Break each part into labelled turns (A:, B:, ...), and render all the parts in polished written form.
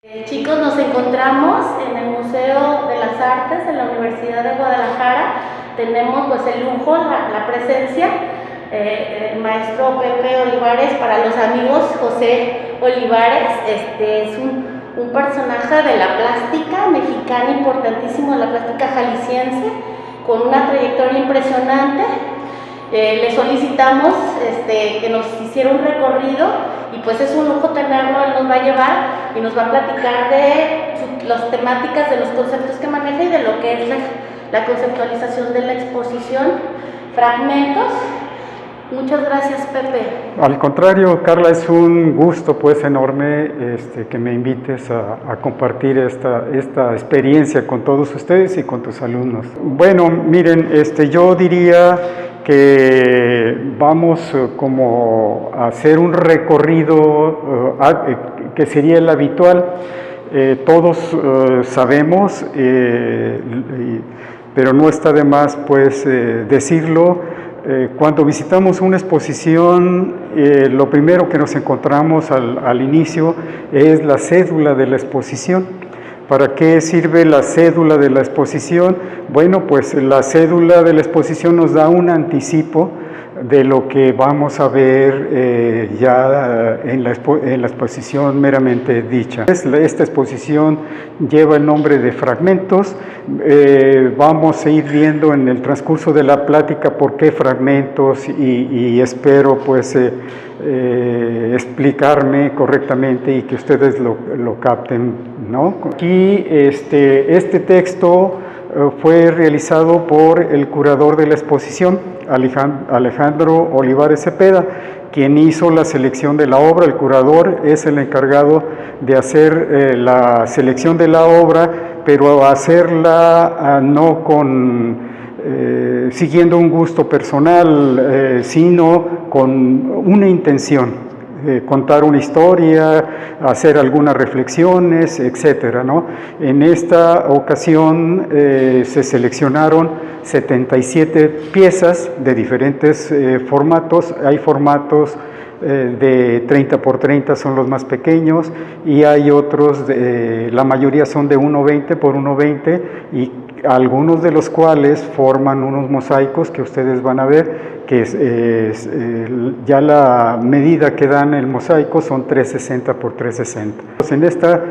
A: Chicos, nos encontramos en el Museo de las Artes de la Universidad de Guadalajara. Tenemos pues el lujo, la presencia del maestro Pepe Olivares. Para los amigos, José Olivares es un personaje de la plástica mexicana importantísimo, de la plástica jalisciense, con una trayectoria impresionante. Le solicitamos que nos hiciera un recorrido y pues es un lujo tenerlo. Él nos va a llevar y nos va a platicar de las temáticas, de los conceptos que maneja y de lo que es la conceptualización de la exposición Fragmentos. Muchas gracias, Pepe.
B: Al contrario, Carla, es un gusto pues enorme que me invites a compartir esta experiencia con todos ustedes y con tus alumnos. Bueno, miren, yo diría que vamos como a hacer un recorrido que sería el habitual. Todos sabemos, pero no está de más pues decirlo. Cuando visitamos una exposición, lo primero que nos encontramos al inicio es la cédula de la exposición. ¿Para qué sirve la cédula de la exposición? Bueno, pues la cédula de la exposición nos da un anticipo de lo que vamos a ver ya en la exposición meramente dicha. Esta exposición lleva el nombre de Fragmentos. Vamos a ir viendo en el transcurso de la plática por qué fragmentos y espero pues explicarme correctamente y que ustedes lo capten, ¿no? Aquí este texto fue realizado por el curador de la exposición, Alejandro Olivares Cepeda, quien hizo la selección de la obra. El curador es el encargado de hacer la selección de la obra, pero hacerla no siguiendo un gusto personal, sino con una intención. Contar una historia, hacer algunas reflexiones, etcétera, ¿no? En esta ocasión se seleccionaron 77 piezas de diferentes formatos. Hay formatos de 30 por 30, son los más pequeños, y hay otros, la mayoría son de 1,20 por 1,20, y algunos de los cuales forman unos mosaicos que ustedes van a ver, que ya la medida que dan el mosaico son 360 por 360. En esta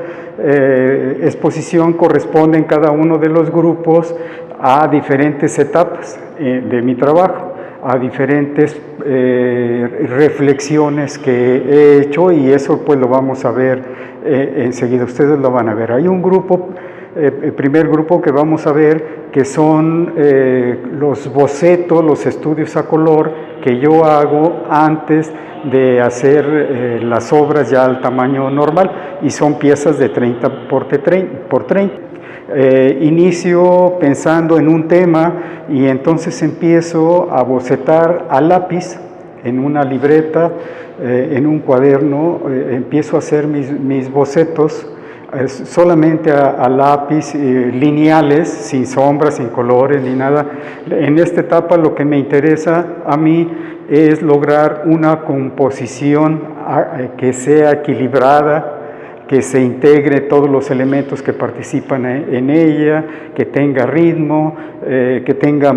B: exposición corresponden cada uno de los grupos a diferentes etapas de mi trabajo, a diferentes reflexiones que he hecho, y eso pues lo vamos a ver enseguida, ustedes lo van a ver. Hay un grupo, el primer grupo que vamos a ver, que son los bocetos, los estudios a color que yo hago antes de hacer las obras ya al tamaño normal, y son piezas de 30 por 30. Inicio pensando en un tema y entonces empiezo a bocetar a lápiz en una libreta, en un cuaderno, empiezo a hacer mis bocetos solamente a lápiz, lineales, sin sombras, sin colores ni nada. En esta etapa lo que me interesa a mí es lograr una composición que sea equilibrada, que se integre todos los elementos que participan en ella, que tenga ritmo, que tenga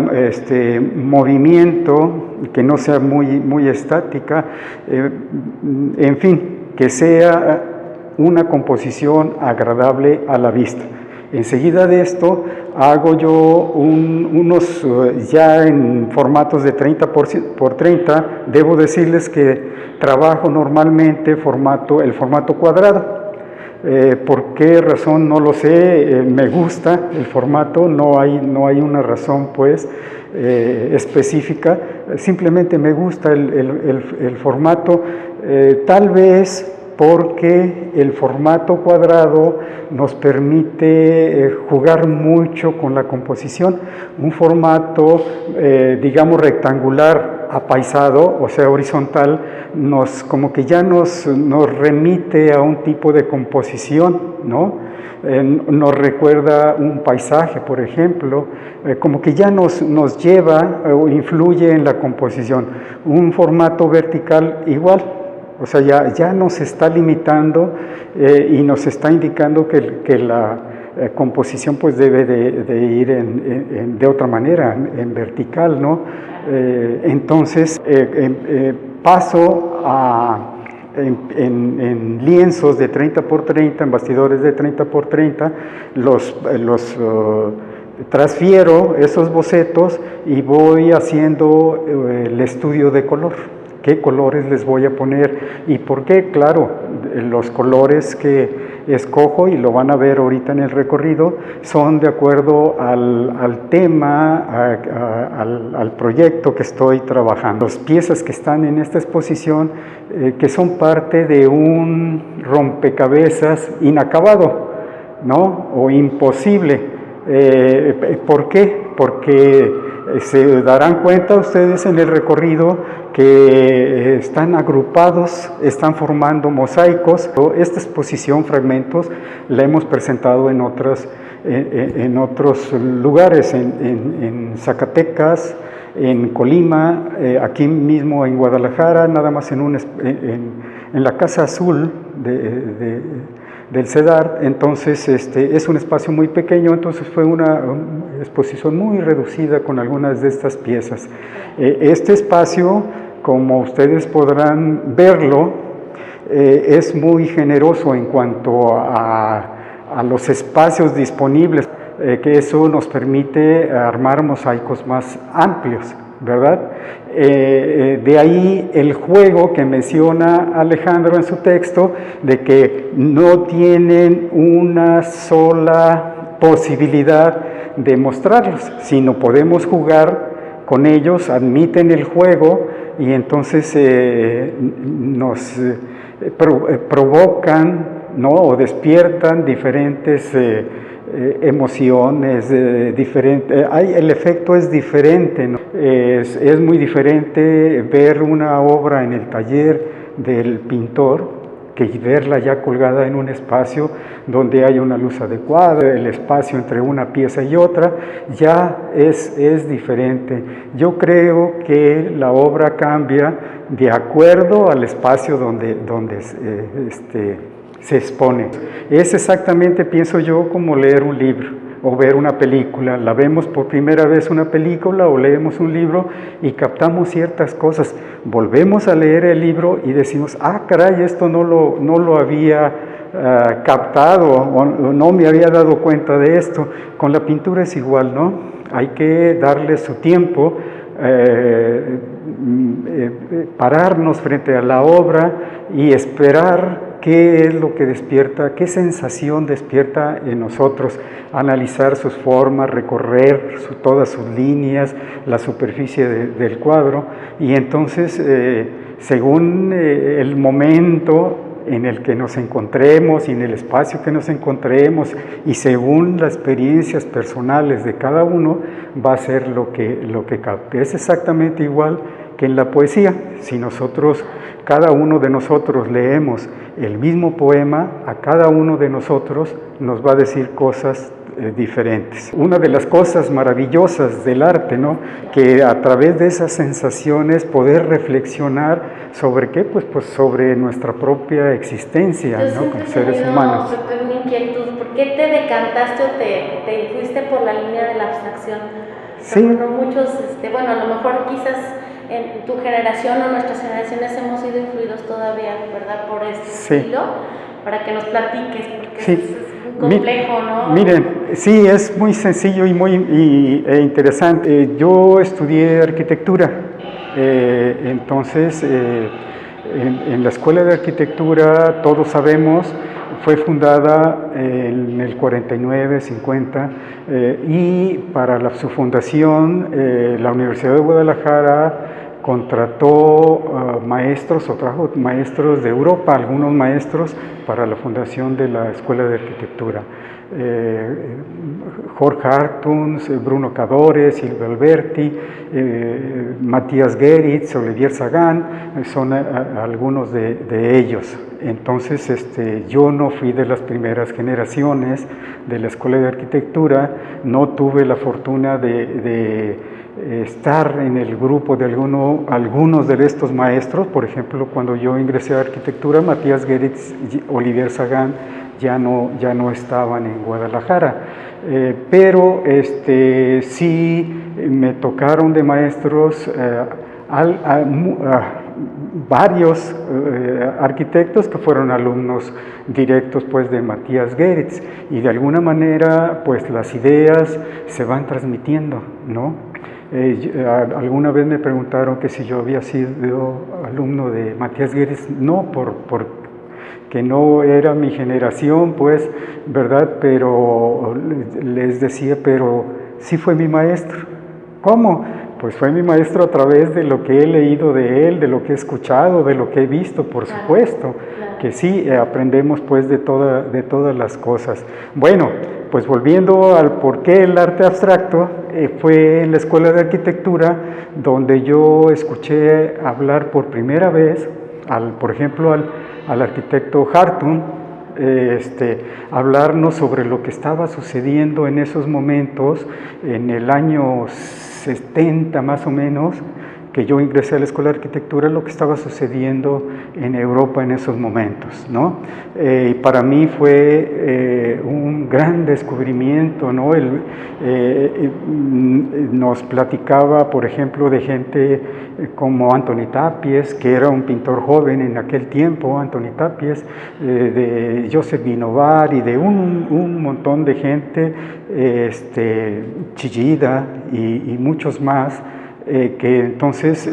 B: movimiento, que no sea muy estática, en fin, que sea una composición agradable a la vista. Enseguida de esto hago yo unos ya en formatos de 30 por 30, debo decirles que trabajo normalmente el formato cuadrado. ¿Por qué razón? No lo sé, me gusta el formato, no hay una razón pues específica, simplemente me gusta el formato, tal vez porque el formato cuadrado nos permite jugar mucho con la composición. Un formato, digamos, rectangular, apaisado, o sea, horizontal, como que ya nos remite a un tipo de composición, ¿no? Nos recuerda un paisaje, por ejemplo, como que ya nos lleva o influye en la composición. Un formato vertical igual. O sea, ya nos está limitando y nos está indicando que la composición pues debe de ir de otra manera, en vertical, ¿no? Entonces paso en lienzos de 30 por 30, en bastidores de 30 por 30, transfiero esos bocetos y voy haciendo el estudio de color. ¿Qué colores les voy a poner? ¿Y por qué? Claro, los colores que escojo, y lo van a ver ahorita en el recorrido, son de acuerdo al tema, al proyecto que estoy trabajando. Las piezas que están en esta exposición, que son parte de un rompecabezas inacabado, ¿no? O imposible. ¿Por qué? Porque se darán cuenta ustedes en el recorrido que están agrupados, están formando mosaicos. Esta exposición, fragmentos, la hemos presentado en otros lugares, en Zacatecas, en Colima, aquí mismo en Guadalajara, nada más en la Casa Azul del CEDART. Entonces es un espacio muy pequeño, entonces fue una exposición muy reducida con algunas de estas piezas. Este espacio, como ustedes podrán verlo, es muy generoso en cuanto a los espacios disponibles, que eso nos permite armar mosaicos más amplios, ¿verdad? De ahí el juego que menciona Alejandro en su texto, de que no tienen una sola posibilidad de mostrarlos, sino podemos jugar con ellos, admiten el juego y entonces nos provocan, ¿no? O despiertan diferentes emociones diferentes. El efecto es diferente, ¿no? Es muy diferente ver una obra en el taller del pintor que verla ya colgada en un espacio donde hay una luz adecuada, el espacio entre una pieza y otra ya es diferente. Yo creo que la obra cambia de acuerdo al espacio donde se expone. Es exactamente, pienso yo, como leer un libro o ver una película. La vemos por primera vez una película o leemos un libro y captamos ciertas cosas. Volvemos a leer el libro y decimos, ah, caray, esto no lo había captado o no me había dado cuenta de esto. Con la pintura es igual, ¿no? Hay que darle su tiempo, pararnos frente a la obra y esperar qué es lo que despierta, qué sensación despierta en nosotros, analizar sus formas, recorrer todas sus líneas, la superficie del cuadro, y entonces, según el momento en el que nos encontremos y en el espacio que nos encontremos y según las experiencias personales de cada uno, va a ser lo que capte. Es exactamente igual que en la poesía. Si cada uno de nosotros leemos el mismo poema, a cada uno de nosotros nos va a decir cosas diferentes. Una de las cosas maravillosas del arte, ¿no? Que a través de esas sensaciones poder reflexionar sobre qué, pues sobre nuestra propia existencia, ¿no? Como seres humanos.
A: Pepe, una inquietud, ¿por qué te decantaste o te fuiste por la línea de la abstracción?
B: Sí.
A: No muchos, bueno, a lo mejor quizás en tu generación o nuestras generaciones hemos sido influidos todavía, ¿verdad? Por este estilo, para que nos platiques, porque sí. Es muy complejo, ¿no?
B: Miren, sí, es muy sencillo y muy interesante. Yo estudié arquitectura, entonces en la Escuela de Arquitectura, todos sabemos, fue fundada en el 49, 50, y para su fundación la Universidad de Guadalajara contrató maestros o trajo maestros de Europa, algunos maestros para la fundación de la Escuela de Arquitectura. Jorge Hartun, Bruno Cadore, Silvio Alberti, Matías Geritz, Olivier Sagan, son algunos de ellos. Entonces, yo no fui de las primeras generaciones de la Escuela de Arquitectura, no tuve la fortuna de estar en el grupo de algunos de estos maestros. Por ejemplo, cuando yo ingresé a Arquitectura, Matías Geritz y Olivier Sagán ya no estaban en Guadalajara, pero sí me tocaron de maestros varios arquitectos que fueron alumnos directos pues de Matías Geritz, y de alguna manera pues las ideas se van transmitiendo, ¿no? Alguna vez me preguntaron que si yo había sido alumno de Matías Geritz. No, porque no era mi generación, pues, ¿verdad? Pero les decía, pero sí fue mi maestro. ¿Cómo? Pues fue mi maestro a través de lo que he leído de él, de lo que he escuchado, de lo que he visto, por supuesto, que sí aprendemos pues de todas las cosas. Bueno, pues volviendo al por qué el arte abstracto, fue en la Escuela de Arquitectura donde yo escuché hablar por primera vez, por ejemplo, al arquitecto Hartung, hablarnos sobre lo que estaba sucediendo en esos momentos, en el año 70 más o menos, que yo ingresé a la Escuela de Arquitectura, lo que estaba sucediendo en Europa en esos momentos, ¿no? Para mí fue un gran descubrimiento, ¿no? Nos platicaba, por ejemplo, de gente como Antoni Tàpies, que era un pintor joven en aquel tiempo, Antoni Tàpies, de Josep Vinovar y de un montón de gente, Chillida y muchos más, que entonces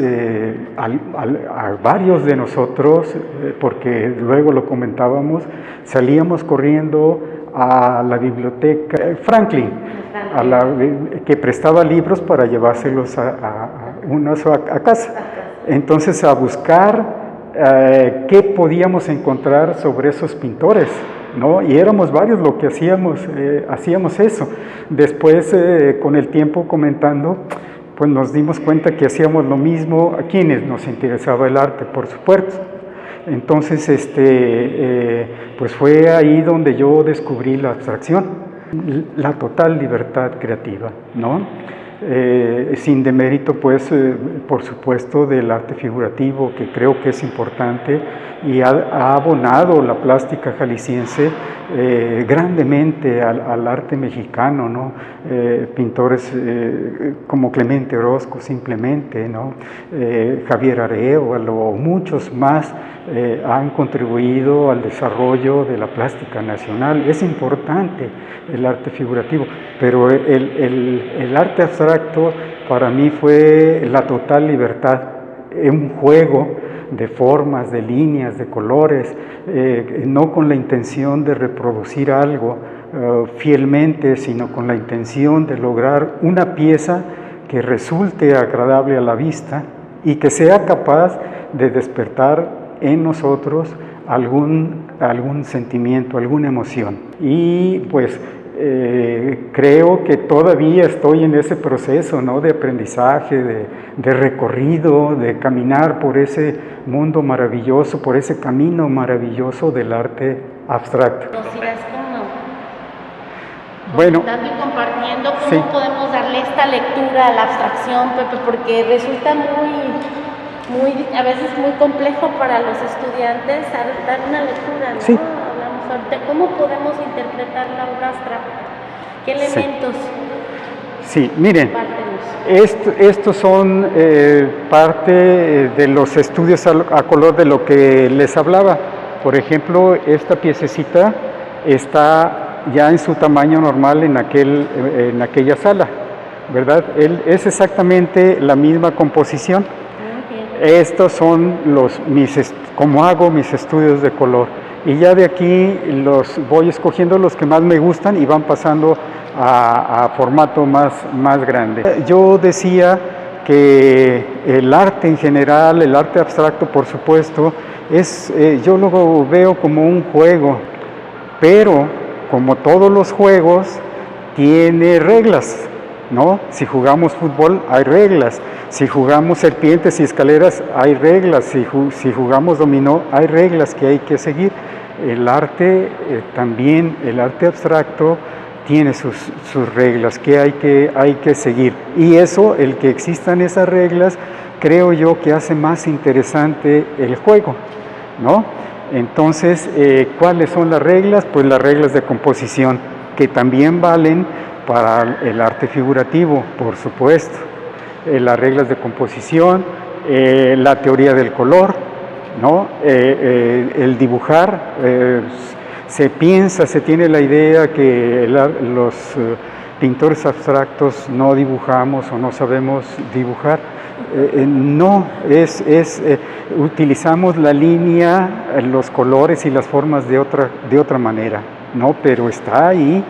B: a varios de nosotros, porque luego lo comentábamos, salíamos corriendo a la biblioteca Franklin, que prestaba libros para llevárselos a casa. Entonces, a buscar qué podíamos encontrar sobre esos pintores, ¿no? Y éramos varios lo que hacíamos eso. Después, con el tiempo comentando, pues nos dimos cuenta que hacíamos lo mismo a quienes nos interesaba el arte, por supuesto. Entonces, pues fue ahí donde yo descubrí la abstracción, la total libertad creativa, ¿no? Sin demérito, pues, por supuesto, del arte figurativo, que creo que es importante y ha abonado la plástica jalisciense grandemente al arte mexicano, ¿no? Pintores como Clemente Orozco, simplemente, ¿no? Javier Arévalo, muchos más han contribuido al desarrollo de la plástica nacional. Es importante el arte figurativo, pero el arte abstracto para mí fue la total libertad, un juego de formas, de líneas, de colores, no con la intención de reproducir algo fielmente, sino con la intención de lograr una pieza que resulte agradable a la vista y que sea capaz de despertar en nosotros algún sentimiento, alguna emoción. Y pues creo que todavía estoy en ese proceso, ¿no? De aprendizaje, de recorrido, de caminar por ese mundo maravilloso, por ese camino maravilloso del arte abstracto.
A: Nos irás
B: bueno,
A: comentando y compartiendo cómo
B: sí.
A: podemos darle esta lectura a la abstracción, Pepe, porque resulta a veces muy complejo para los estudiantes dar una lectura, ¿no?
B: Sí.
A: Hablamos ahorita, ¿cómo podemos interpretar la obra abstracta? ¿Qué elementos?
B: Sí, miren, estos son parte de los estudios a color de lo que les hablaba. Por ejemplo, esta piececita está ya en su tamaño normal en aquella sala, ¿verdad? Es exactamente la misma composición. Estos son como hago mis estudios de color, y ya de aquí los voy escogiendo los que más me gustan y van pasando a formato más grande. Yo decía que el arte en general, el arte abstracto por supuesto, yo lo veo como un juego, pero como todos los juegos tiene reglas, ¿no? Si jugamos fútbol hay reglas, si jugamos serpientes y escaleras hay reglas, si jugamos dominó hay reglas que hay que seguir. El arte también, el arte abstracto tiene sus reglas que hay que seguir, y eso, el que existan esas reglas, creo yo que hace más interesante el juego, ¿no? Entonces, ¿cuáles son las reglas? Pues las reglas de composición, que también valen para el arte figurativo, por supuesto. Las reglas de composición, la teoría del color, ¿no? El dibujar, se tiene la idea que los pintores abstractos no dibujamos o no sabemos dibujar. No, utilizamos la línea, los colores y las formas de otra manera, ¿no? Pero está ahí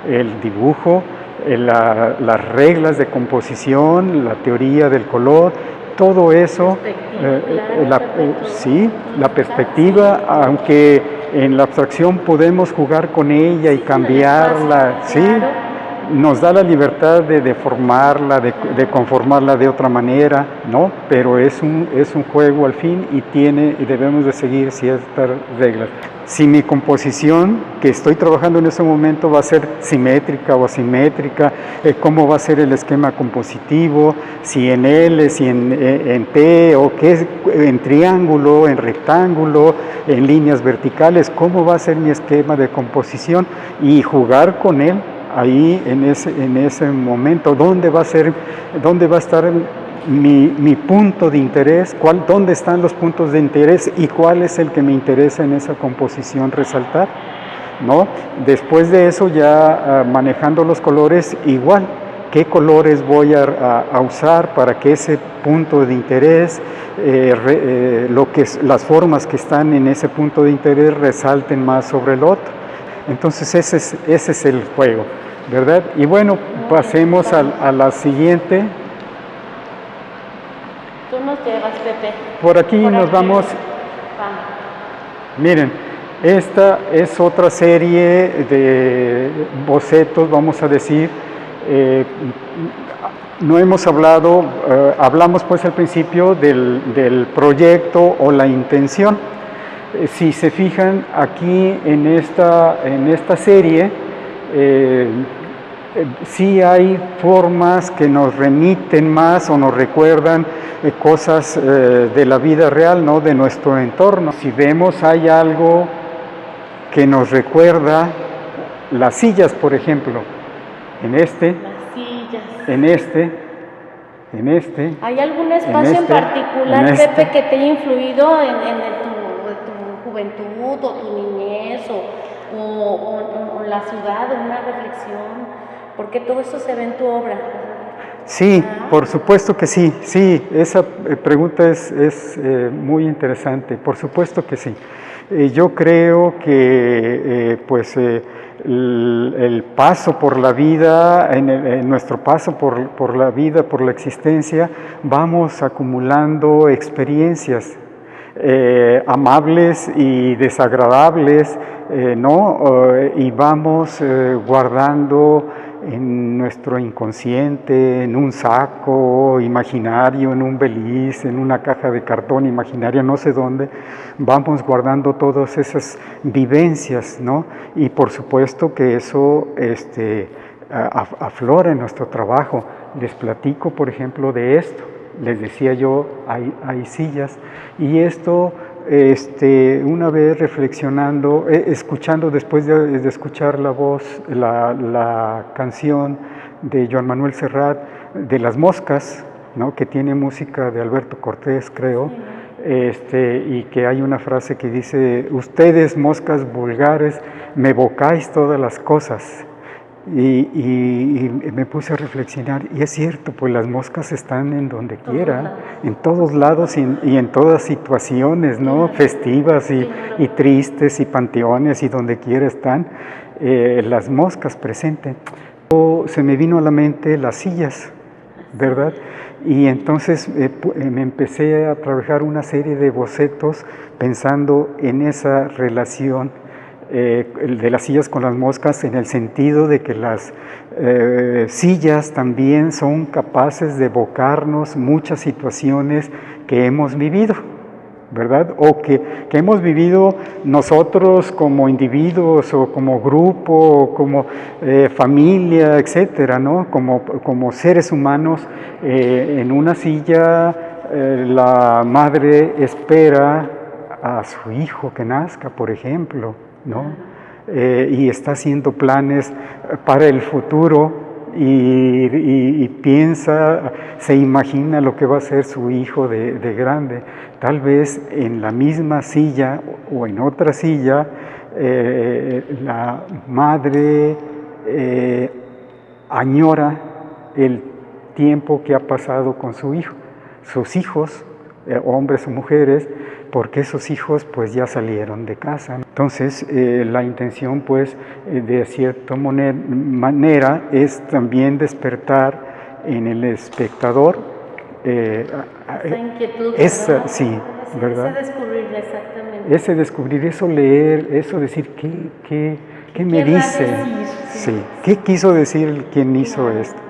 B: el dibujo, las reglas de composición, la teoría del color, todo eso, sí, la perspectiva, aunque en la abstracción podemos jugar con ella y cambiarla, sí, nos da la libertad de deformarla, de conformarla de otra manera, ¿no? Pero es un juego al fin y debemos de seguir ciertas reglas. Si mi composición que estoy trabajando en ese momento va a ser simétrica o asimétrica, cómo va a ser el esquema compositivo, si en L, si en P, o qué, en triángulo, en rectángulo, en líneas verticales, cómo va a ser mi esquema de composición, y jugar con él ahí en ese momento, dónde va a estar mi punto de interés, dónde están los puntos de interés y cuál es el que me interesa en esa composición resaltar, ¿no? Después de eso, ya manejando los colores, igual, qué colores voy a usar para que ese punto de interés, las formas que están en ese punto de interés resalten más sobre el otro. Entonces ese es el juego, ¿verdad? Y bueno, pasemos a la siguiente.
A: Tú nos llevas, Pepe.
B: Por aquí nos vamos. Miren, esta es otra serie de bocetos, vamos a decir. No hemos hablado, hablamos pues al principio del proyecto o la intención. Si se fijan aquí en esta serie, sí hay formas que nos remiten más o nos recuerdan cosas de la vida real, ¿no? De nuestro entorno. Si vemos, hay algo que nos recuerda las sillas, por ejemplo,
A: Las sillas.
B: en este.
A: ¿Hay algún espacio en particular, Pepe, que te haya influido en tu juventud o tu niñez o la ciudad, o una reflexión? Porque todo eso se ve en tu obra.
B: Sí, por supuesto que sí. Sí, esa pregunta es muy interesante. Por supuesto que sí. Yo creo que el paso por la vida, en nuestro paso por la vida, por la existencia, vamos acumulando experiencias amables y desagradables, ¿no? Y vamos guardando en nuestro inconsciente, en un saco imaginario, en un beliz, en una caja de cartón imaginaria, no sé dónde, vamos guardando todas esas vivencias, ¿no? Y por supuesto que eso aflora en nuestro trabajo. Les platico, por ejemplo, de esto. Les decía yo, hay sillas, y esto, una vez reflexionando, escuchando, después de escuchar la voz, la canción de Joan Manuel Serrat, de Las Moscas, ¿no? Que tiene música de Alberto Cortés, creo, y que hay una frase que dice: ustedes, moscas vulgares, me evocáis todas las cosas. Y me puse a reflexionar, y es cierto, pues las moscas están en donde quiera, en todos lados y en todas situaciones, ¿no? Festivas y tristes y panteones y donde quiera están las moscas presentes. Se me vino a la mente las sillas, ¿verdad? Y entonces me empecé a trabajar una serie de bocetos pensando en esa relación el de las sillas con las moscas, en el sentido de que las sillas también son capaces de evocarnos muchas situaciones que hemos vivido, ¿verdad? O que hemos vivido nosotros como individuos o como grupo, o como familia, etcétera, ¿no? Como seres humanos, en una silla la madre espera a su hijo que nazca, por ejemplo, ¿no? Y está haciendo planes para el futuro y piensa, se imagina lo que va a ser su hijo de grande. Tal vez en la misma silla o en otra silla, la madre añora el tiempo que ha pasado con su hijo, sus hijos, hombres o mujeres, porque esos hijos pues ya salieron de casa. Entonces la intención pues de cierta manera es también despertar en el espectador
A: esa inquietud,
B: esa, sí, ¿verdad?
A: Ese descubrir, exactamente.
B: Ese descubrir, eso leer, eso decir, ¿qué me dice? Sí, ¿qué quiso decir quien hizo esto?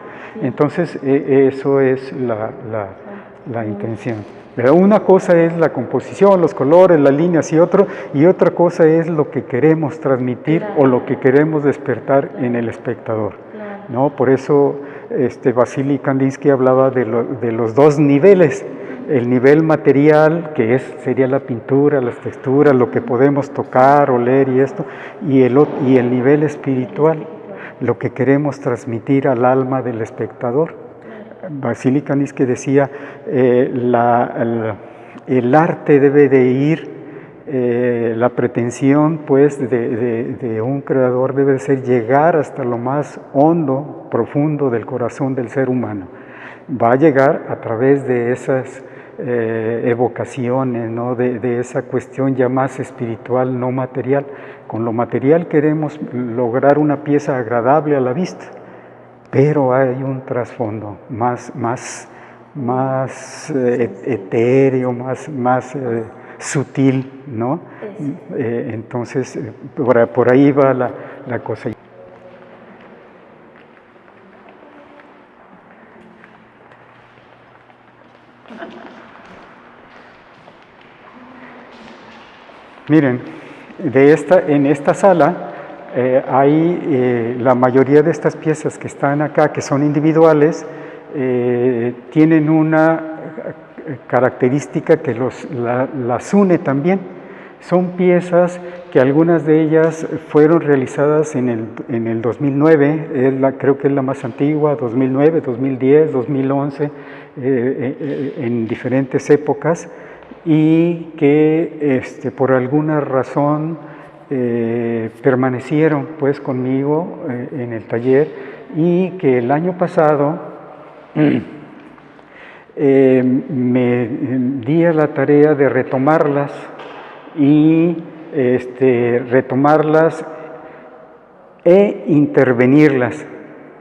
B: Entonces eso es la intención. Pero una cosa es la composición, los colores, las líneas y otra cosa es lo que queremos transmitir o lo que queremos despertar en el espectador, ¿no? Por eso Vasily Kandinsky hablaba de los dos niveles, el nivel material, que sería la pintura, las texturas, lo que podemos tocar, oler y esto, y el nivel espiritual, lo que queremos transmitir al alma del espectador. Vasily Kandinsky decía, el arte debe de ir, la pretensión pues de un creador debe de ser llegar hasta lo más hondo, profundo del corazón del ser humano. Va a llegar a través de esas evocaciones, ¿no? de esa cuestión ya más espiritual, no material. Con lo material queremos lograr una pieza agradable a la vista, pero hay un trasfondo más etéreo, más sutil, ¿no? Entonces, por ahí va la cosa. Miren, en esta sala hay la mayoría de estas piezas que están acá, que son individuales, tienen una característica que las une también. Son piezas que algunas de ellas fueron realizadas en el 2009, creo que es la más antigua, 2009, 2010, 2011, en diferentes épocas, y que por alguna razón permanecieron pues conmigo en el taller, y que el año pasado me di a la tarea de retomarlas e intervenirlas.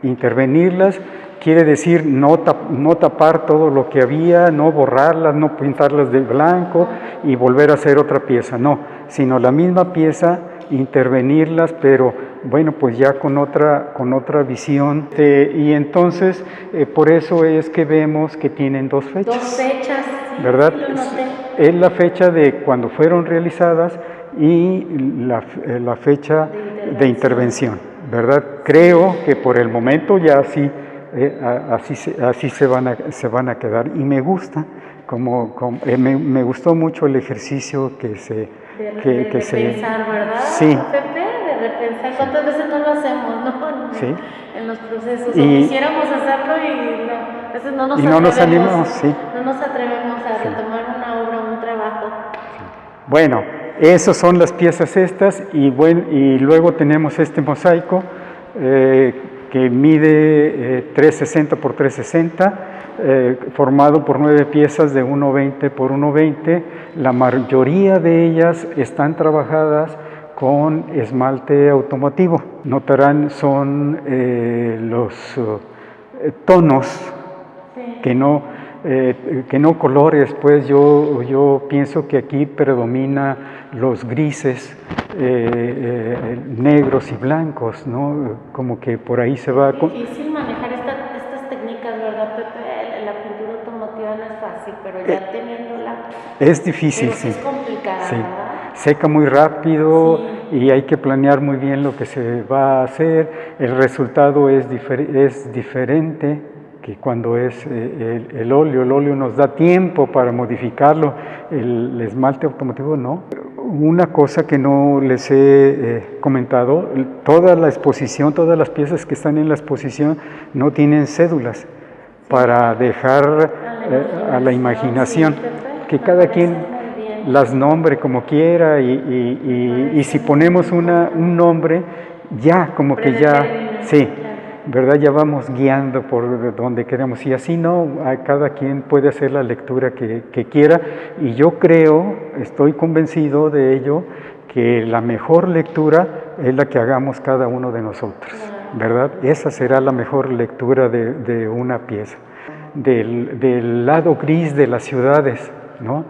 B: Intervenirlas quiere decir no tapar todo lo que había, no borrarlas, no pintarlas de blanco y volver a hacer otra pieza, no, sino la misma pieza, intervenirlas, pero bueno, pues ya con otra visión. Y entonces, por eso es que vemos que tienen dos fechas.
A: Dos fechas, sí,
B: ¿verdad?
A: lo noté.
B: Es la fecha de cuando fueron realizadas y la fecha de intervención, ¿verdad? Creo que por el momento ya así se van a quedar, y me gusta, me gustó mucho el ejercicio que se
A: pensar, ¿verdad?
B: Sí.
A: Pepe, de repensar. ¿Cuántas veces no lo hacemos, no?
B: Sí.
A: En los procesos. O quisiéramos hacerlo y a veces no nos
B: animamos, sí.
A: No nos atrevemos a retomar una obra, un trabajo.
B: Bueno, esas son las piezas estas, y luego tenemos este mosaico que mide 360 por 360, formado por 9 piezas de 1,20 por 1,20. La mayoría de ellas están trabajadas con esmalte automotivo. Notarán, son los tonos, sí, que no colores, pues yo pienso que aquí predomina los grises, negros y blancos, ¿no? Como que por ahí se va...
A: Es difícil manejar estas técnicas, ¿verdad, Pepe? La pintura automotiva no es fácil, pero ya teniéndola...
B: Es difícil,
A: pero
B: sí.
A: Es complicada,
B: sí.
A: ¿verdad?
B: Seca muy rápido,
A: sí.
B: Y hay que planear muy bien lo que se va a hacer. El resultado es diferente que cuando es el óleo. El óleo nos da tiempo para modificarlo, el esmalte automotivo no. Una cosa que no les he comentado, toda la exposición, todas las piezas que están en la exposición no tienen cédulas para dejar a la imaginación, que cada quien las nombre como quiera y si ponemos un nombre, ya como que ya, sí, ¿verdad? Ya vamos guiando por donde queremos y así no, cada quien puede hacer la lectura que quiera y yo creo, estoy convencido de ello, que la mejor lectura es la que hagamos cada uno de nosotros, ¿verdad? Esa será la mejor lectura de una pieza. Del lado gris de las ciudades, ¿no?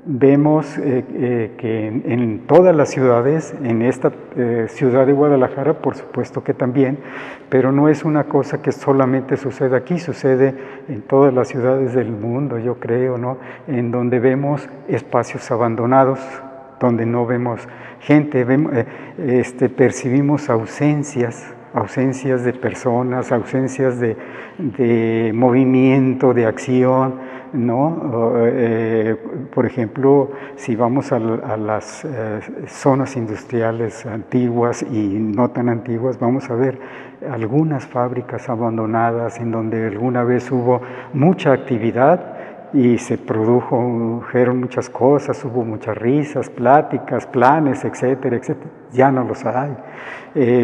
B: Vemos que en todas las ciudades, en esta ciudad de Guadalajara, por supuesto que también, pero no es una cosa que solamente sucede aquí, sucede en todas las ciudades del mundo, yo creo, ¿no? En donde vemos espacios abandonados, donde no vemos gente, percibimos ausencias de personas, ausencias de movimiento, de acción, ¿no? Por ejemplo, si vamos a las zonas industriales antiguas y no tan antiguas, vamos a ver algunas fábricas abandonadas en donde alguna vez hubo mucha actividad y se produjeron muchas cosas, hubo muchas risas, pláticas, planes, etcétera, etcétera. Ya no los hay.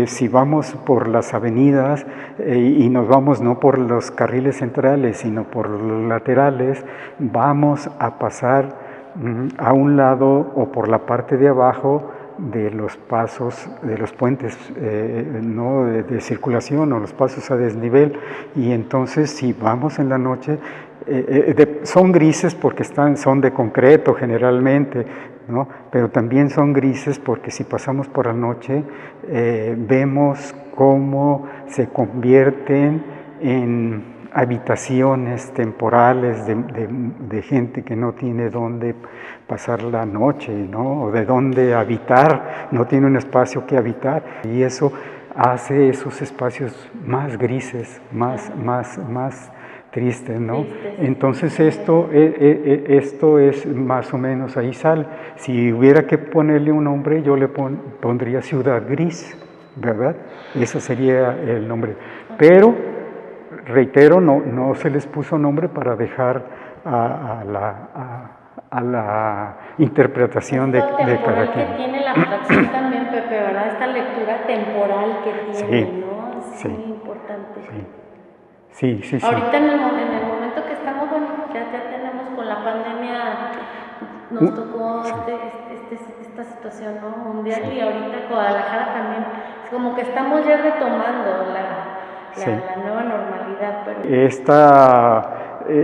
B: Si vamos por las avenidas y nos vamos no por los carriles centrales, sino por los laterales, vamos a pasar a un lado o por la parte de abajo de los pasos, de los puentes ¿no? de circulación o los pasos a desnivel, y entonces si vamos en la noche, son grises porque son de concreto generalmente, ¿no? Pero también son grises porque si pasamos por la noche vemos cómo se convierten en habitaciones temporales de gente que no tiene dónde pasar la noche, ¿no? O de dónde habitar, no tiene un espacio que habitar, y eso hace esos espacios más grises, más tristes, ¿no? Entonces esto es más o menos, ahí sale. Si hubiera que ponerle un nombre, yo le pondría Ciudad Gris, ¿verdad? Ese sería el nombre. Pero reitero, no se les puso nombre para dejar a la interpretación de cada quien.
A: Que tiene la abstracción también, Pepe, ¿verdad? Esta lectura temporal que tiene,
B: sí,
A: ¿no? Es
B: sí,
A: muy importante.
B: Sí.
A: Ahorita en el momento que estamos, bueno, ya tenemos con la pandemia, nos tocó esta situación, ¿no? Mundial, y ahorita Guadalajara también, es como que estamos ya retomando la nueva normalidad. Pero...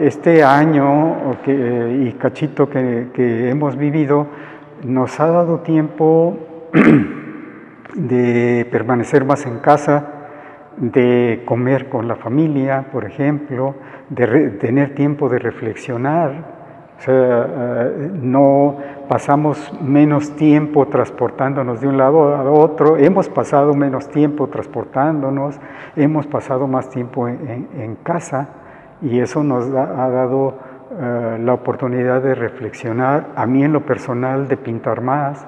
B: Este año y cachito que hemos vivido nos ha dado tiempo de permanecer más en casa, de comer con la familia, por ejemplo, de tener tiempo de reflexionar. O sea, no pasamos menos tiempo transportándonos de un lado a otro, hemos pasado menos tiempo transportándonos, hemos pasado más tiempo en casa, y eso nos ha dado la oportunidad de reflexionar, a mí en lo personal de pintar más,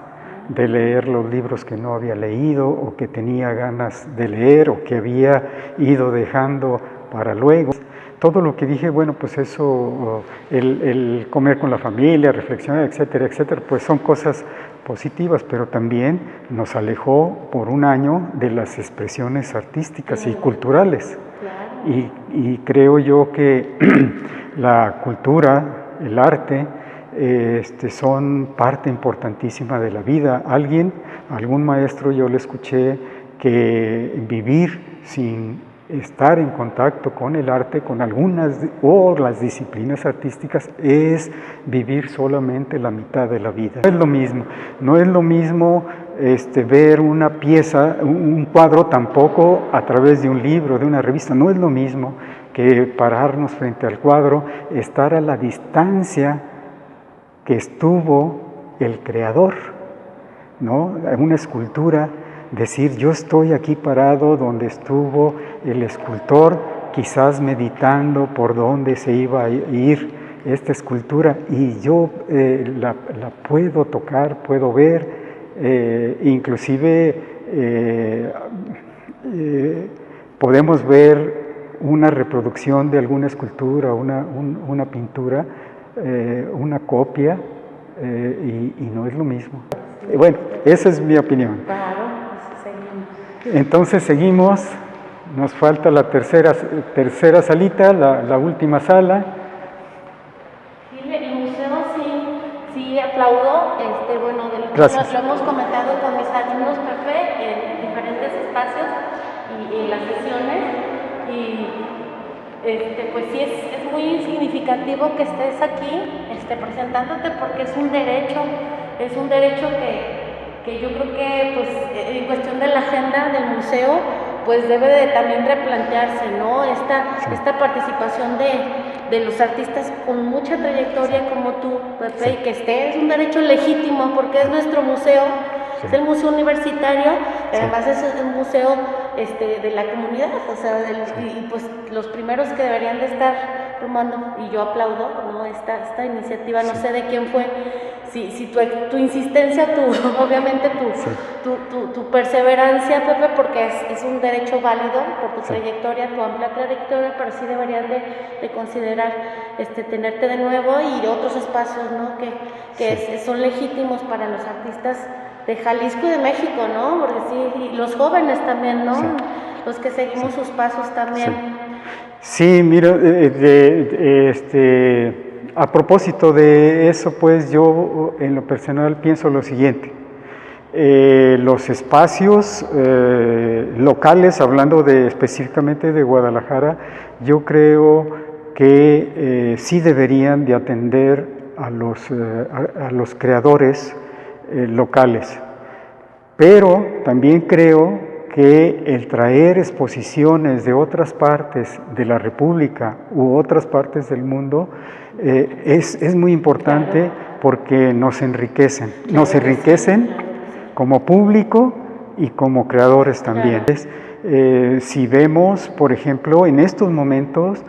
B: de leer los libros que no había leído o que tenía ganas de leer o que había ido dejando para luego. Todo lo que dije, bueno, pues eso, el comer con la familia, reflexionar, etcétera, etcétera, pues son cosas positivas, pero también nos alejó por un año de las expresiones artísticas y culturales. Y creo yo que la cultura, el arte, son parte importantísima de la vida. Algún maestro yo le escuché que vivir sin estar en contacto con el arte, con algunas o las disciplinas artísticas, es vivir solamente la mitad de la vida. No es lo mismo ver una pieza, un cuadro tampoco a través de un libro, de una revista, no es lo mismo que pararnos frente al cuadro, estar a la distancia que estuvo el creador, ¿no? Una escultura, decir yo estoy aquí parado donde estuvo el escultor, quizás meditando por dónde se iba a ir esta escultura, y yo la puedo tocar, puedo ver, inclusive podemos ver una reproducción de alguna escultura, una pintura, una copia, y no es lo mismo. Bueno, esa es mi opinión.
A: Claro, pues seguimos.
B: Entonces seguimos, nos falta la tercera salita, la última sala.
A: Sí, el museo sí aplaudo, bueno, lo hemos comentado con mis alumnos, Pepe, en diferentes espacios y en las sesiones, y pues sí es muy significativo que estés aquí presentándote, porque es un derecho que yo creo que pues en cuestión de la agenda del museo pues debe de también replantearse, ¿no? Esta participación de los artistas con mucha trayectoria como tú, Pepe, y que es un derecho legítimo porque es nuestro museo, es el museo universitario, además es un museo de la comunidad, o sea, y pues los primeros que deberían de estar tomando, y yo aplaudo, ¿no? esta iniciativa, no sé de quién fue, si tu insistencia, obviamente tu perseverancia, Pepe, porque es un derecho válido por tu trayectoria, tu amplia trayectoria, pero sí deberían de considerar tenerte de nuevo, y otros espacios, ¿no? que son legítimos para los artistas de Jalisco y de México, ¿no? Porque sí, y los jóvenes también, ¿no? Sí. Los que seguimos sus pasos también.
B: Sí, mira, a propósito de eso, pues yo en lo personal pienso lo siguiente. Los espacios locales, hablando específicamente de Guadalajara, yo creo que sí deberían de atender a los creadores locales, pero también creo que el traer exposiciones de otras partes de la República u otras partes del mundo es muy importante, porque nos enriquecen como público y como creadores también. Si vemos, por ejemplo, en estos momentos,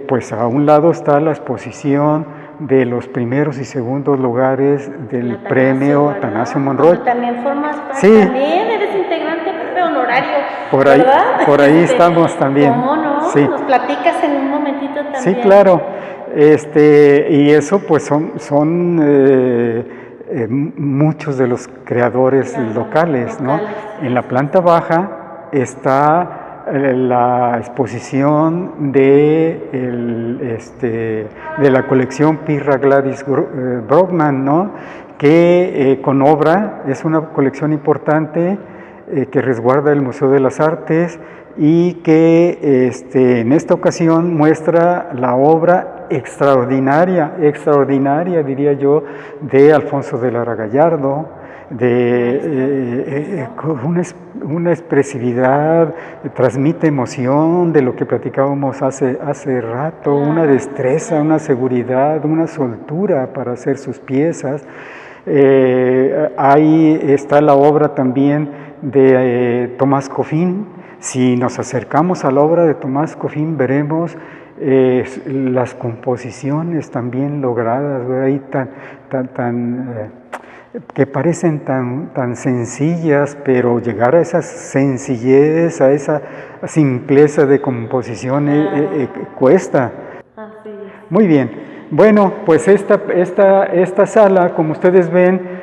B: pues a un lado está la exposición de los primeros y segundos lugares del premio Atanasio Monroy.
A: También formas parte, también eres integrante, Pepe, honorario, ¿verdad?
B: Por ahí estamos también.
A: ¿Cómo no? Sí. Nos platicas en un momentito también.
B: Sí, claro. Y eso pues son muchos de los creadores locales, ¿no? En la planta baja está la exposición de la colección Pirra Gladys Brockman, ¿no? Que con obra es una colección importante que resguarda el Museo de las Artes, y que en esta ocasión muestra la obra extraordinaria diría yo, de Alfonso de Lara Gallardo, con una expresividad, transmite emoción, de lo que platicábamos hace rato, una destreza, una seguridad, una soltura para hacer sus piezas. Ahí está la obra también de Tomás Coffin. Si nos acercamos a la obra de Tomás Coffin, veremos las composiciones también logradas, ahí que parecen tan sencillas, pero llegar a esa sencillez, a esa simpleza de composición cuesta.
A: Así es.
B: Muy bien. Bueno, pues esta sala, como ustedes ven,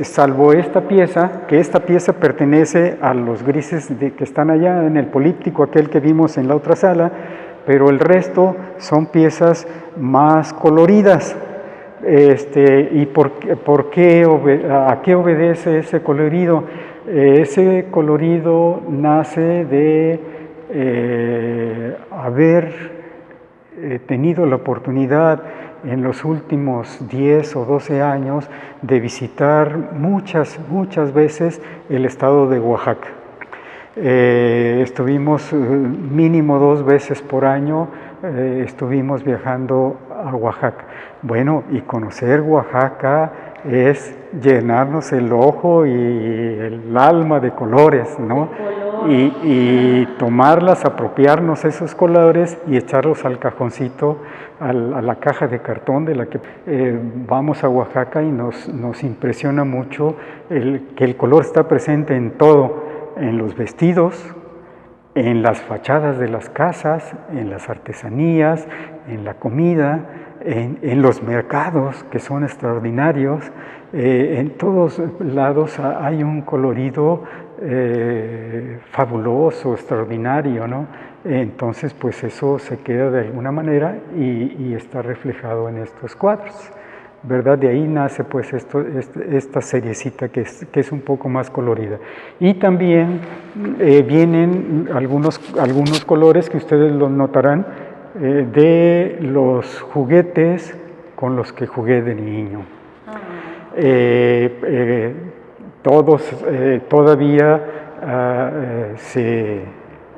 B: salvo esta pieza, que esta pieza pertenece a los grises que están allá en el políptico, aquel que vimos en la otra sala, pero el resto son piezas más coloridas. ¿Y a qué obedece ese colorido? Ese colorido nace de haber tenido la oportunidad en los últimos 10 o 12 años de visitar muchas veces el estado de Oaxaca. Estuvimos mínimo 2 veces por año, estuvimos viajando a Oaxaca. Bueno, y conocer Oaxaca es llenarnos el ojo y el alma de colores, ¿no? Y tomarlas, apropiarnos esos colores y echarlos al cajoncito, a la caja de cartón de la que vamos a Oaxaca, y nos impresiona mucho que el color está presente en todo, en los vestidos, en las fachadas de las casas, en las artesanías, en la comida, en los mercados, que son extraordinarios. En todos lados hay un colorido fabuloso, extraordinario, ¿no? Entonces, pues eso se queda de alguna manera y está reflejado en estos cuadros, ¿verdad? De ahí nace pues esta seriecita que es un poco más colorida. Y también vienen algunos colores que ustedes los notarán, de los juguetes con los que jugué de niño. Todos todavía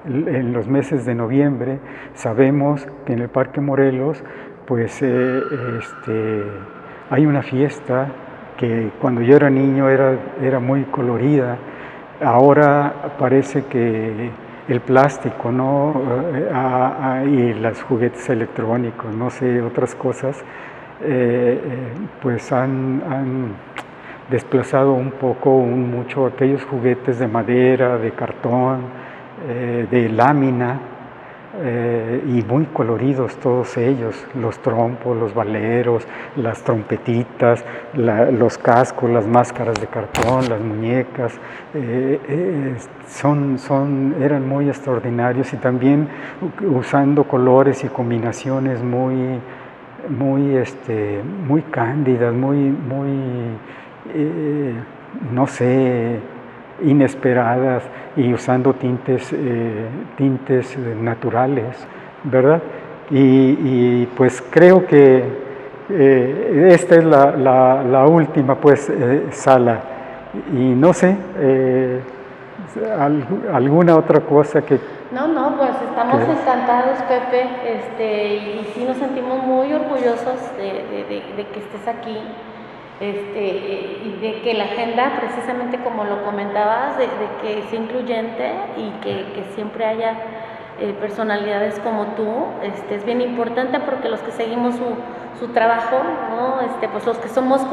B: en los meses de noviembre sabemos que en el Parque Morelos pues hay una fiesta que cuando yo era niño era muy colorida. Ahora parece que el plástico, ¿no? Y los juguetes electrónicos, no sé, otras cosas, pues han desplazado un poco, mucho aquellos juguetes de madera, de cartón, de lámina, y muy coloridos todos ellos, los trompos, los valeros, las trompetitas, los cascos, las máscaras de cartón, las muñecas, eran muy extraordinarios, y también usando colores y combinaciones muy cándidas, no sé, inesperadas, y usando tintes naturales, ¿verdad? Y pues creo que esta es la última pues sala, y no sé, alguna otra cosa que...
A: No, pues estamos encantados, Pepe, y sí nos sentimos muy orgullosos de que estés aquí. Y de que la agenda, precisamente como lo comentabas, de que sea incluyente y que siempre haya personalidades como tú, es bien importante, porque los que seguimos su trabajo, ¿no? Pues los que somos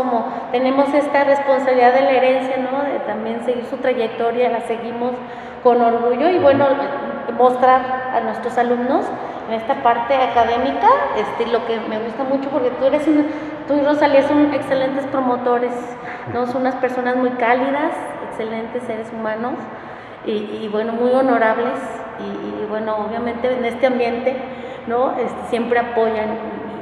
A: tenemos esta responsabilidad de la herencia, ¿no? De también seguir su trayectoria, la seguimos con orgullo, y bueno, mostrar a nuestros alumnos en esta parte académica, lo que me gusta mucho, porque tú y Rosalía son excelentes promotores, ¿no? Son unas personas muy cálidas, excelentes seres humanos, y bueno, muy honorables, y bueno, obviamente en este ambiente, ¿no? Siempre apoyan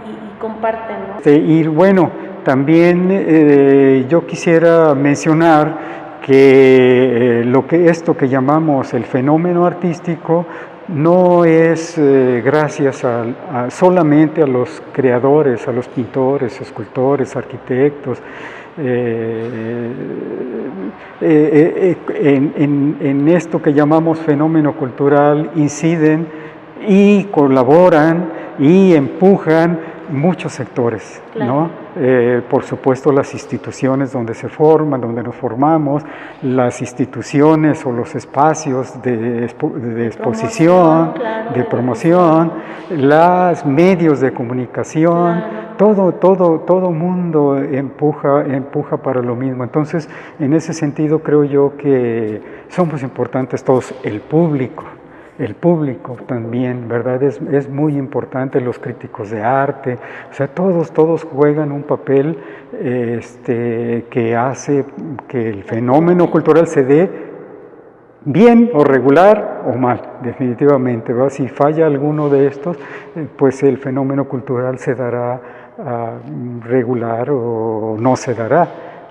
A: y comparten, ¿no?
B: Y bueno, también yo quisiera mencionar que esto que llamamos el fenómeno artístico no es gracias solamente a los creadores, a los pintores, escultores, arquitectos. En esto que llamamos fenómeno cultural inciden y colaboran y empujan muchos sectores, claro, ¿no? Por supuesto, las instituciones donde se forman, donde nos formamos, las instituciones o los espacios de exposición, claro, de promoción, los medios de comunicación, claro, todo mundo empuja para lo mismo. Entonces, en ese sentido, creo yo que somos importantes todos, el público también, ¿verdad? Es muy importante, los críticos de arte, o sea, todos juegan un papel que hace que el fenómeno cultural se dé bien o regular o mal, definitivamente, ¿verdad? Si falla alguno de estos, pues el fenómeno cultural se dará regular o no se dará.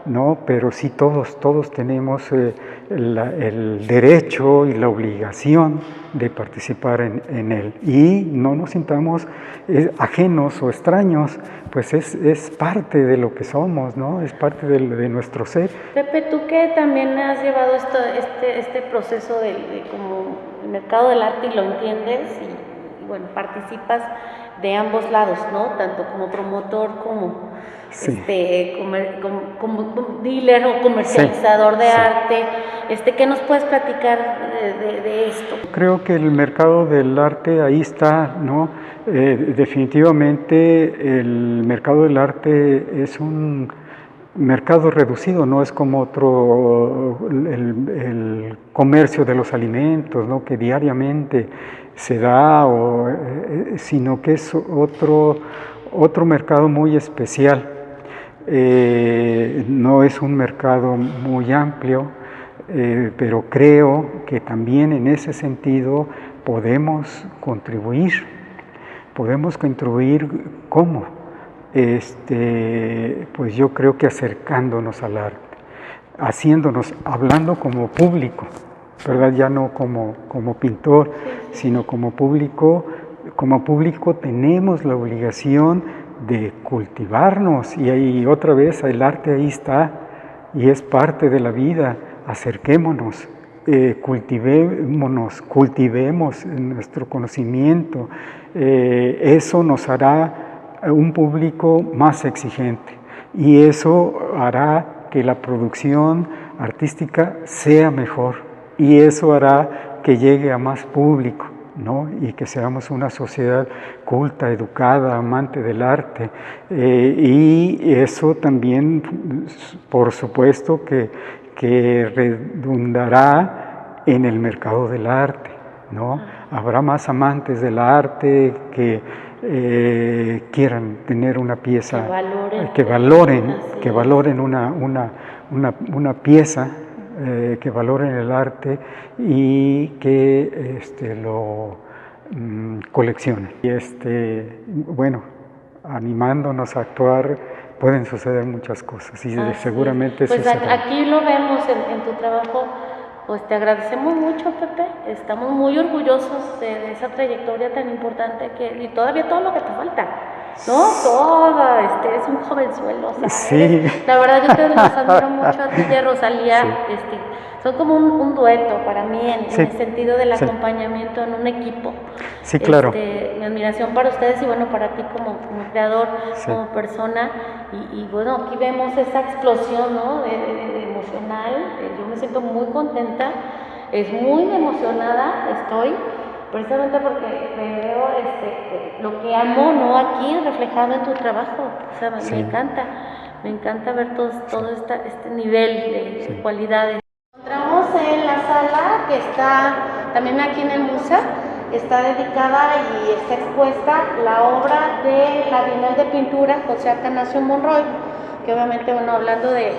B: ¿no? Pero sí todos tenemos el derecho y la obligación de participar en él. Y no nos sintamos ajenos o extraños, pues es parte de lo que somos, ¿no? Es parte de nuestro ser.
A: Pepe, tú que también has llevado este proceso de como el mercado del arte y lo entiendes y bueno, participas de ambos lados, ¿no? Tanto como promotor como
B: Sí.
A: como dealer o comercializador de arte. ¿Qué nos puedes platicar de esto?
B: Creo que el mercado del arte ahí está, ¿no? Definitivamente el mercado del arte es un mercado reducido, no es como otro, el comercio de los alimentos, ¿no? Que diariamente se da, sino que es otro mercado muy especial. No es un mercado muy amplio, pero creo que también en ese sentido podemos contribuir. ¿Cómo? Pues yo creo que acercándonos al arte, hablando como público, ¿verdad? Ya no como pintor, sino como público. Como público tenemos la obligación de cultivarnos, y ahí otra vez el arte ahí está y es parte de la vida. Acerquémonos, cultivemos nuestro conocimiento. Eso nos hará un público más exigente y eso hará que la producción artística sea mejor y eso hará que llegue a más público, ¿no? Y que seamos una sociedad culta, educada, amante del arte. Y eso también, por supuesto, que redundará en el mercado del arte, ¿no? Habrá más amantes del arte que quieran tener una pieza, que valoren una pieza, que valoren el arte y que lo coleccionen. Y bueno, animándonos a actuar, pueden suceder muchas cosas y seguramente
A: pues
B: sucederán.
A: Aquí lo vemos en tu trabajo. Pues te agradecemos mucho, Pepe. Estamos muy orgullosos de esa trayectoria tan importante y todavía todo lo que te falta, ¿no? Eres un jovenzuelo, ¿sabes?
B: Sí.
A: La verdad yo te los admiro mucho a ti y a Rosalía. Sí. Son como un dueto para mí en el sentido del acompañamiento en un equipo.
B: Sí, claro.
A: Mi admiración para ustedes y bueno, para ti como creador, como persona. Y bueno, aquí vemos esa explosión, ¿no? de emocional. Yo me siento muy contenta, muy emocionada estoy, precisamente porque veo lo que amo, ¿no? Aquí reflejado en tu trabajo. O sea, me encanta ver todo este nivel de cualidades. Encontramos en la sala que está también aquí en el museo, está dedicada y está expuesta la obra de la Bienal de Pintura José Atanasio Monroy, que obviamente, bueno, hablando de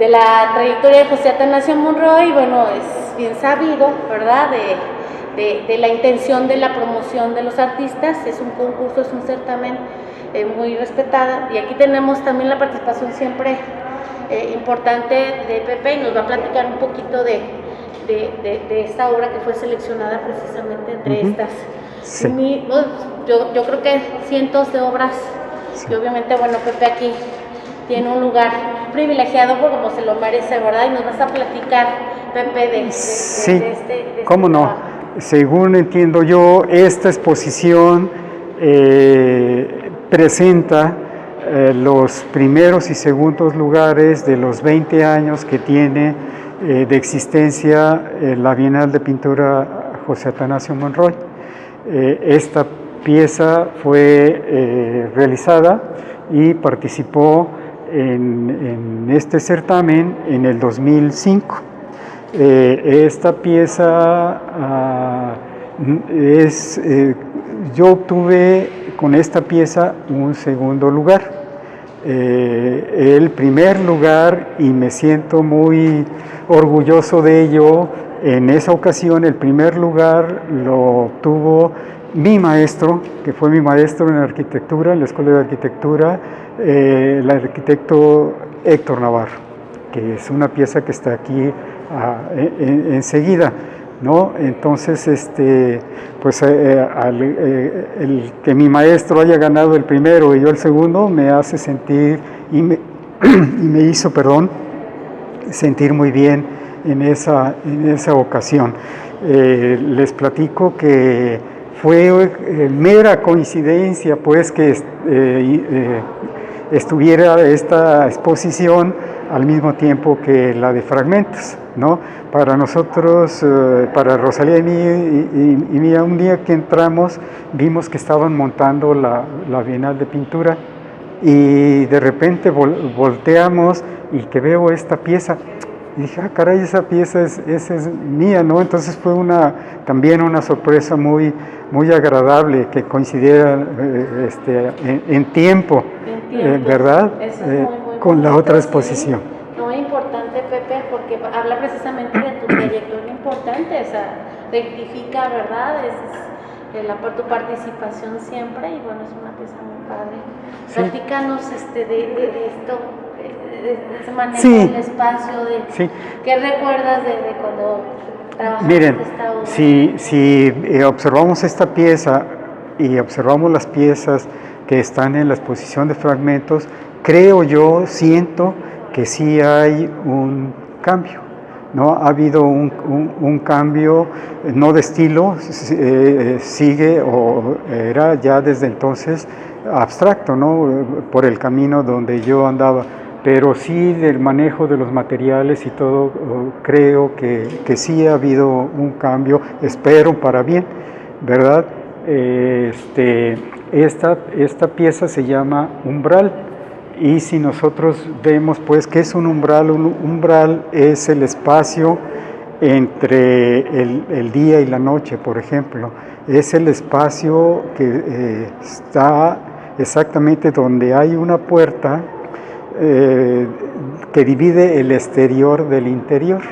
A: la trayectoria de José Atanasio Monroy, bueno, es bien sabido, ¿verdad?, de la intención de la promoción de los artistas. Es un concurso, es un certamen muy respetado, y aquí tenemos también la participación siempre importante de Pepe, y nos va a platicar un poquito de esta obra que fue seleccionada precisamente entre estas. Sí. Yo creo que cientos de obras, y obviamente, bueno, Pepe aquí tiene un lugar privilegiado como se lo merece, ¿verdad? Y nos vas a platicar, Pepe, de este
B: ¿cómo no?
A: trabajo.
B: Según entiendo yo, esta exposición presenta los primeros y segundos lugares de los 20 años que tiene de existencia la Bienal de Pintura José Atanasio Monroy. Esta pieza fue realizada y participó en este certamen en el 2005. Esta pieza yo obtuve con esta pieza un segundo lugar. El primer lugar, y me siento muy orgulloso de ello, en esa ocasión el primer lugar lo obtuvo mi maestro, que fue mi maestro en arquitectura, en la Escuela de Arquitectura, el arquitecto Héctor Navarro, que es una pieza que está aquí enseguida, ¿no? Entonces, pues el que mi maestro haya ganado el primero y yo el segundo me hace sentir y me hizo, sentir muy bien en esa ocasión. Les platico que fue mera coincidencia, pues, que estuviera esta exposición al mismo tiempo que la de fragmentos, ¿no? Para nosotros, para Rosalía y mí, un día que entramos vimos que estaban montando la Bienal de Pintura y de repente volteamos y que veo esta pieza y dije, caray, esa pieza esa es mía, ¿no? Entonces fue también una sorpresa muy agradable que coincidiera en tiempo, ¿verdad?
A: Eso es muy
B: con la otra
A: sí,
B: exposición.
A: muy importante, Pepe, porque habla precisamente de tu trayectoria importante, o sea, rectifica, ¿verdad? Tu participación siempre, y bueno, es una pieza muy padre. Sí. Platícanos de esto, de ese manejo del espacio, ¿qué recuerdas de cuando trabajaste?
B: Miren, si observamos esta pieza y observamos las piezas que están en la exposición de fragmentos, siento que sí hay un cambio, ¿no? Ha habido un cambio, no de estilo, sigue o era ya desde entonces abstracto, ¿no? Por el camino donde yo andaba, pero sí del manejo de los materiales y todo, creo que sí ha habido un cambio, espero para bien, ¿verdad? Esta pieza se llama umbral, y si nosotros vemos, pues, ¿qué es un umbral es el espacio entre el día y la noche, por ejemplo. Es el espacio que está exactamente donde hay una puerta que divide el exterior del interior.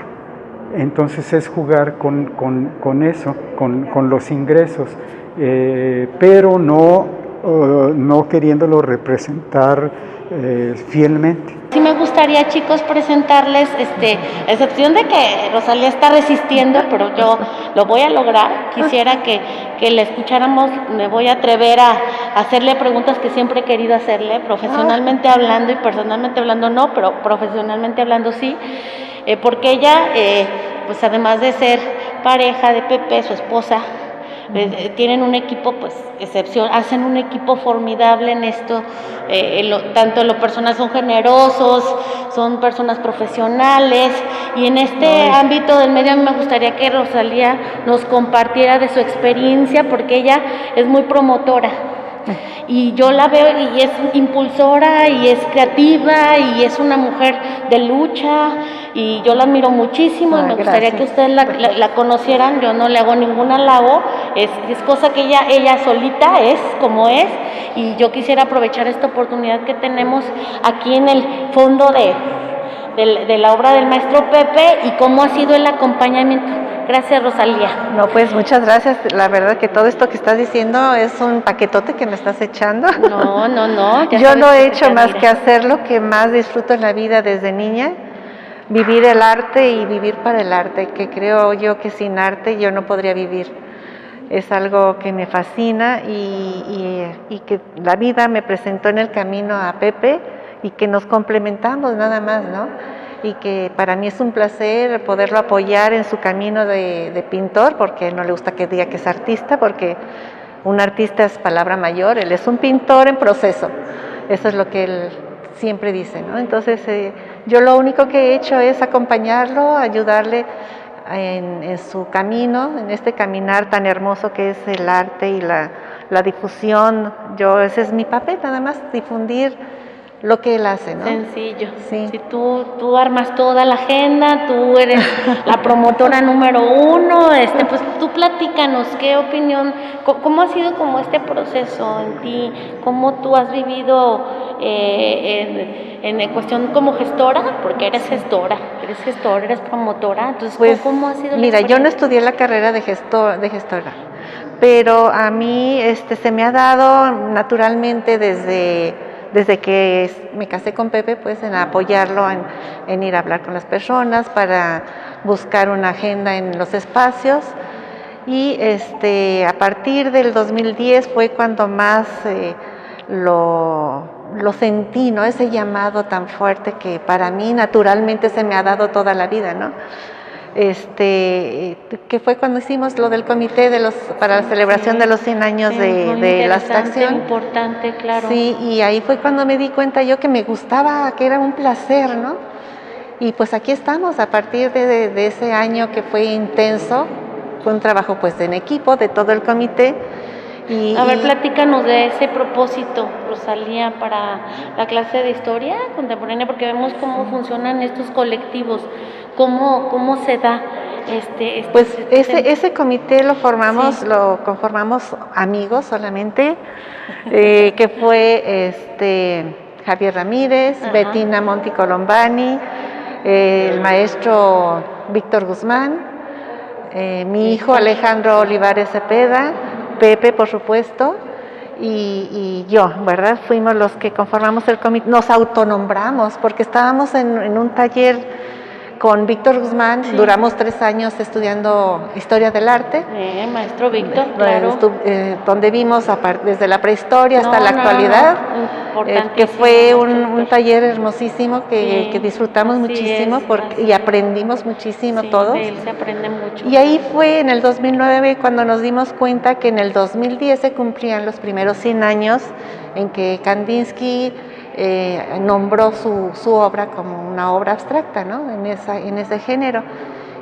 B: Entonces es jugar con eso, con los ingresos, pero no queriéndolo representar fielmente.
A: Sí me gustaría, chicos, presentarles, a excepción de que Rosalía está resistiendo, pero yo lo voy a lograr. Quisiera que le escucháramos, me voy a atrever a hacerle preguntas que siempre he querido hacerle, profesionalmente hablando y personalmente hablando no, pero profesionalmente hablando sí, porque ella, pues además de ser pareja de Pepe, su esposa, tienen un equipo, pues, hacen un equipo formidable en esto, tanto en lo personal son generosos, son personas profesionales, y en este ámbito del medio me gustaría que Rosalía nos compartiera de su experiencia, porque ella es muy promotora. Y yo la veo y es impulsora y es creativa y es una mujer de lucha y yo la admiro muchísimo y me gustaría que ustedes la conocieran. Yo no le hago ningún halago, es cosa que ella solita es como es, y yo quisiera aprovechar esta oportunidad que tenemos aquí en el fondo de la obra del maestro Pepe y cómo ha sido el acompañamiento. Gracias, Rosalía.
C: No, pues muchas gracias. La verdad que todo esto que estás diciendo es un paquetote que me estás echando.
A: No.
C: Yo no he hecho más que hacer lo que más disfruto en la vida desde niña, vivir el arte y vivir para el arte, que creo yo que sin arte yo no podría vivir. Es algo que me fascina y que la vida me presentó en el camino a Pepe y que nos complementamos nada más, ¿no? Y que para mí es un placer poderlo apoyar en su camino de pintor, porque no le gusta que diga que es artista, porque un artista es palabra mayor, él es un pintor en proceso, eso es lo que él siempre dice, ¿no? Entonces yo lo único que he hecho es acompañarlo, ayudarle en su camino, en este caminar tan hermoso que es el arte y la difusión. Ese es mi papel, nada más difundir lo que él hace, ¿no?
A: Sencillo.
C: Sí.
A: Si tú armas toda la agenda, tú eres la promotora número 1, pues tú platícanos, ¿qué opinión, cómo ha sido como este proceso en ti, cómo tú has vivido en cuestión como gestora, porque eres gestora, eres promotora, entonces
C: pues,
A: ¿cómo ha sido la
C: mira,
A: experiencia?
C: yo no estudié la carrera de gestora, pero a mí se me ha dado naturalmente desde que me casé con Pepe, pues en apoyarlo en ir a hablar con las personas para buscar una agenda en los espacios. Y a partir del 2010 fue cuando más lo sentí, ¿no? Ese llamado tan fuerte que para mí naturalmente se me ha dado toda la vida, ¿no? Que fue cuando hicimos lo del comité para la celebración de los 100 años de la abstracción.
A: Importante, claro.
C: Sí, y ahí fue cuando me di cuenta yo que me gustaba, que era un placer, ¿no? Y pues aquí estamos, a partir de ese año que fue intenso, fue un trabajo pues en equipo de todo el comité.
A: A ver, platícanos de ese propósito, Rosalía, para la clase de historia contemporánea, porque vemos cómo funcionan estos colectivos, cómo se da
C: pues ese comité lo conformamos amigos solamente, que fue Javier Ramírez, ajá, Bettina Monti Colombani, el maestro Víctor Guzmán, mi hijo Alejandro Olivares Cepeda, Pepe, por supuesto, y yo, ¿verdad? Fuimos los que conformamos el comité, nos autonombramos, porque estábamos en un taller con Víctor Guzmán, sí, duramos 3 años estudiando Historia del Arte.
A: Maestro Víctor, claro.
C: Donde vimos desde la prehistoria hasta la actualidad, que fue un taller hermosísimo que disfrutamos muchísimo y aprendimos muchísimo todos.
A: De él se aprende mucho.
C: Y ahí fue en el 2009 cuando nos dimos cuenta que en el 2010 se cumplían los primeros 100 años en que Kandinsky nombró su obra como una obra abstracta, ¿no? en ese género.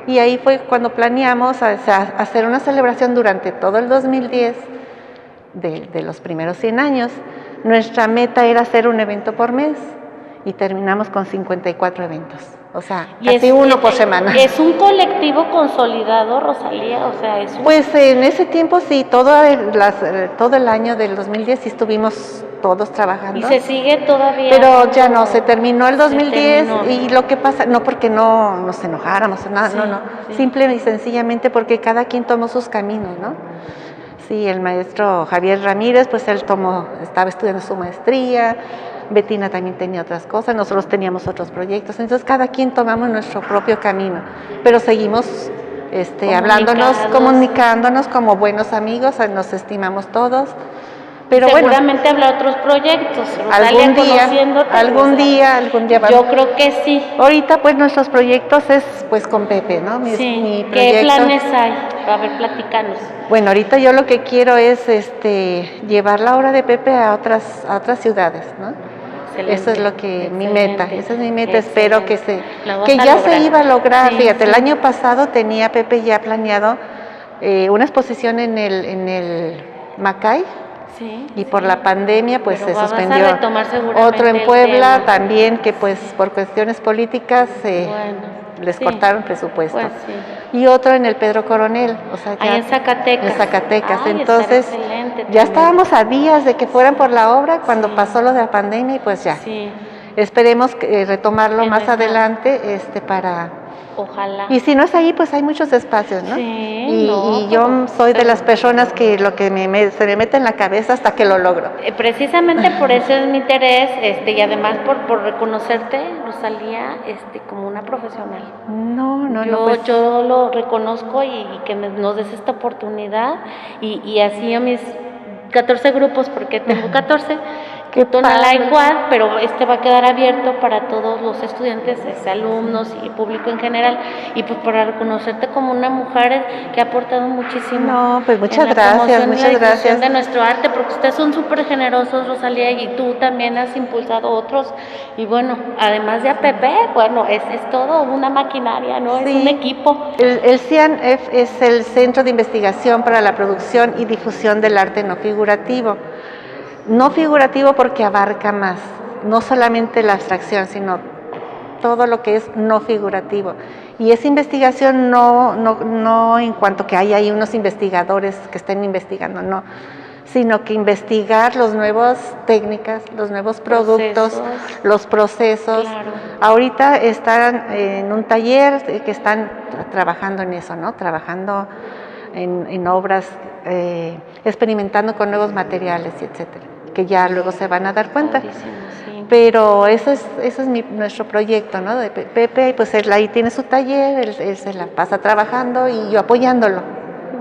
C: Y ahí fue cuando planeamos hacer una celebración durante todo el 2010 de los primeros 100 años. Nuestra meta era hacer un evento por mes y terminamos con 54 eventos. O sea, casi uno por semana.
A: ¿Es un colectivo consolidado, Rosalía? O sea,
C: Pues en ese tiempo sí, todo el año del 2010 sí estuvimos todos trabajando.
A: ¿Y se sigue todavía?
C: Pero ya no, se terminó el 2010 y lo que pasa, no porque no nos enojáramos o nada, no, sí, simple y sencillamente porque cada quien tomó sus caminos, ¿no? Sí, el maestro Javier Ramírez, pues él estaba estudiando su maestría, Bettina también tenía otras cosas, nosotros teníamos otros proyectos, entonces cada quien tomamos nuestro propio camino, pero seguimos hablándonos, comunicándonos como buenos amigos, nos estimamos todos. Pero
A: seguramente habrá otros proyectos, Rosalía,
C: algún día vamos.
A: Yo creo que sí.
C: Ahorita pues nuestros proyectos es pues con Pepe, ¿no? Mi proyecto.
A: ¿Qué planes hay? A ver, platícanos.
C: Bueno, ahorita yo lo que quiero es llevar la obra de Pepe a otras ciudades, ¿no? Excelente. Eso es lo que mi meta, esa es mi meta, espero que ya se iba a lograr. Fíjate, el año pasado tenía Pepe ya planeado una exposición en el Macay. Sí, y por la pandemia pues se suspendió. Otro en Puebla también, que pues por cuestiones políticas les cortaron presupuesto. Pues, y otro en el Pedro Coronel, o sea, ya
A: en Zacatecas.
C: En Zacatecas. Entonces ya estábamos a días de que fueran por la obra cuando pasó lo de la pandemia y pues ya. Sí. Esperemos retomarlo más adelante para...
A: Ojalá.
C: Y si no es ahí, pues hay muchos espacios, ¿no?
A: Sí,
C: y yo soy de las personas que lo que se me mete en la cabeza hasta que lo logro.
A: Precisamente por eso es mi interés, y además por reconocerte, Rosalía, como una profesional. Yo lo reconozco y que nos des esta oportunidad y así a mis 14 grupos, porque tengo 14, que Tonalá igual, pero va a quedar abierto para todos los estudiantes, alumnos y público en general, y pues para reconocerte como una mujer que ha aportado muchísimo.
C: No, pues muchas gracias.
A: De nuestro arte, porque ustedes son súper generosos, Rosalía, y tú también has impulsado otros, y bueno, además de a Pepe, bueno, es todo una maquinaria, ¿no? Sí. Es un equipo.
C: El CIANF es el Centro de Investigación para la Producción y Difusión del Arte No Figurativo. No figurativo porque abarca más, no solamente la abstracción, sino todo lo que es no figurativo. Y esa investigación no en cuanto que hay ahí unos investigadores que estén investigando, no, sino que investigar las nuevas técnicas, los nuevos productos, los procesos. Claro. Ahorita están en un taller que están trabajando en eso, ¿no? Trabajando en obras, experimentando con nuevos materiales, y etcétera, que ya luego se van a dar cuenta.
A: Padrísimo, sí.
C: Pero eso es nuestro proyecto, ¿no? De Pepe, pues él ahí tiene su taller, él se la pasa trabajando y yo apoyándolo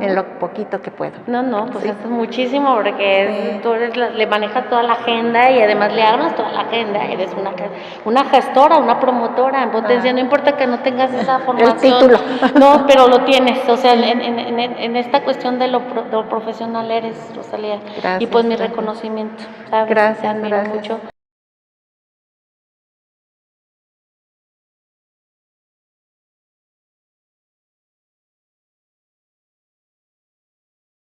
C: en lo poquito que puedo.
A: No, pues
C: Sí.
A: eso es muchísimo porque tú eres le manejas toda la agenda y además le armas toda la agenda, eres una gestora, una promotora en potencia, no importa que no tengas esa formación.
C: título.
A: No, pero lo tienes, o sea, en esta cuestión de lo profesional eres, Rosalía.
C: Gracias,
A: y pues mi
C: gracias.
A: reconocimiento, ¿sabes?
C: Gracias,
A: Te admiro
C: gracias.
A: mucho.